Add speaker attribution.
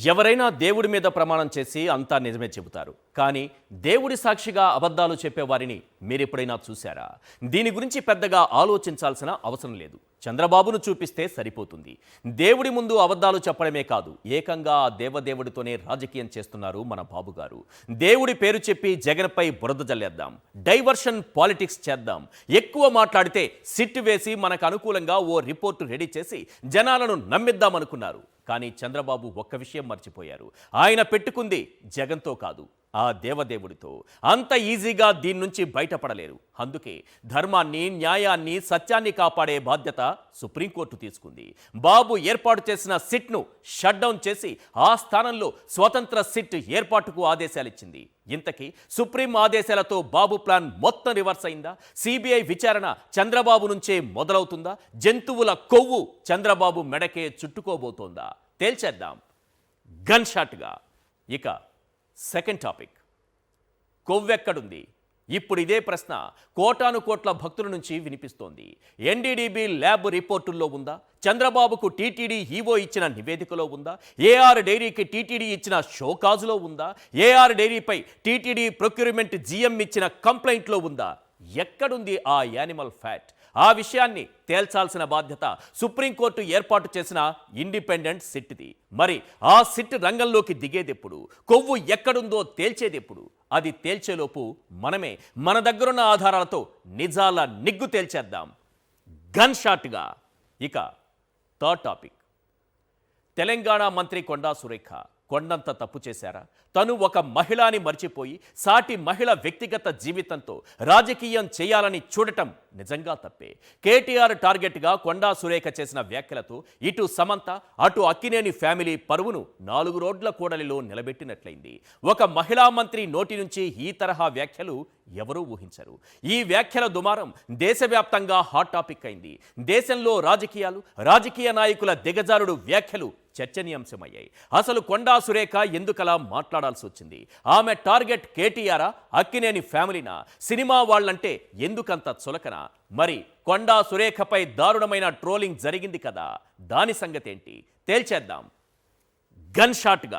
Speaker 1: ఎవరైనా దేవుడి మీద ప్రమాణం చేసి అంతా నిజమే చెబుతారు. కానీ దేవుడి సాక్షిగా అబద్ధాలు చెప్పేవారిని మీరెప్పుడైనా చూశారా? దీని గురించి పెద్దగా ఆలోచించాల్సిన అవసరం లేదు. చంద్రబాబును చూపిస్తే సరిపోతుంది. దేవుడి ముందు అబద్ధాలు చెప్పడమే కాదు, ఏకంగా ఆ దేవదేవుడితోనే రాజకీయం చేస్తున్నారు మన బాబు గారు. దేవుడి పేరు చెప్పి జగన్పై బురద జల్లేద్దాం, డైవర్షన్ పాలిటిక్స్ చేద్దాం, ఎక్కువ మాట్లాడితే సిట్ వేసి మనకు అనుకూలంగా ఓ రిపోర్టు రెడీ చేసి జనాలను నమ్మిద్దామనుకున్నారు. కానీ చంద్రబాబు ఒక్క విషయం మర్చిపోయారు. ఆయన పెట్టుకుంది జగన్తో కాదు, ఆ దేవదేవుడితో. అంత ఈజీగా దీని నుంచి బయటపడలేరు. అందుకే ధర్మాన్ని, న్యాయాన్ని, సత్యాన్ని కాపాడే బాధ్యత సుప్రీంకోర్టు తీసుకుంది. బాబు ఏర్పాటు చేసిన సిట్ను షట్డౌన్ చేసి ఆ స్థానంలో స్వతంత్ర సిట్ ఏర్పాటుకు ఆదేశాలిచ్చింది. ఇంతకీ సుప్రీం ఆదేశాలతో బాబు ప్లాన్ మొత్తం రివర్స్ అయిందా? సిబిఐ విచారణ చంద్రబాబు నుంచే మొదలవుతుందా? జంతువుల కొవ్వు చంద్రబాబు మెడకే చుట్టుకోబోతోందా? తేల్చేద్దాం గన్ షాట్గా. ఇక సెకండ్ టాపిక్, కొవ్వెక్కడుంది? ఇప్పుడు ఇదే ప్రశ్న కోటాను కోట్ల భక్తుల నుంచి వినిపిస్తోంది. ఎన్డీడీబీ ల్యాబ్ రిపోర్టుల్లో ఉందా? చంద్రబాబుకు టీటీడీ ఈవో ఇచ్చిన నివేదికలో ఉందా? ఏఆర్ డైరీకి టీటీడీ ఇచ్చిన షోకాజులో ఉందా? ఏఆర్ డైరీపై టీటీడీ ప్రొక్యూర్మెంట్ జీఎం ఇచ్చిన కంప్లైంట్లో ఉందా? ఎక్కడుంది ఆ యానిమల్ ఫ్యాట్? ఆ విషయాన్ని తేల్చాల్సిన బాధ్యత సుప్రీంకోర్టు ఏర్పాటు చేసిన ఇండిపెండెంట్ సిట్ది. మరి ఆ సిట్ రంగంలోకి దిగేదెప్పుడు? కొవ్వు ఎక్కడుందో తేల్చేదెప్పుడు? అది తేల్చేలోపు మనమే మన దగ్గరున్న ఆధారాలతో నిజాల నిగ్గు తేల్చేద్దాం గన్ షాట్గా. ఇక థర్డ్ టాపిక్, తెలంగాణ మంత్రి కొండా సురేఖ కొండంత తప్పు చేశారా? తను ఒక మహిళని మర్చిపోయి సాటి మహిళ వ్యక్తిగత జీవితంతో రాజకీయం చేయాలని చూడటం నిజంగా తప్పే. కేటీఆర్ టార్గెట్గా కొండా సురేఖ చేసిన వ్యాఖ్యలతో ఇటు సమంత, అటు అక్కినేని ఫ్యామిలీ పరువును 4 రోడ్ల కూడలిలో నిలబెట్టినట్లయింది. ఒక మహిళా మంత్రి నోటి నుంచి ఈ తరహా వ్యాఖ్యలు ఎవరూ ఊహించరు. ఈ వ్యాఖ్యల దుమారం దేశవ్యాప్తంగా హాట్ టాపిక్ అయింది. దేశంలో రాజకీయాలు, రాజకీయ నాయకుల దిగజారుడు వ్యాఖ్యలు చర్చనీయాంశమయ్యాయి. అసలు కొండా సురేఖ ఎందుకలా మాట్లాడాల్సి వచ్చింది? ఆమె టార్గెట్ కేటీఆరా, అక్కినేని ఫ్యామిలీనా, సినిమా వాళ్ళంటే ఎందుకంత చులకన? మరి కొండా సురేఖపై దారుణమైన ట్రోలింగ్ జరిగింది కదా, దాని సంగతేంటి? తేల్చేద్దాం గన్ షాట్గా.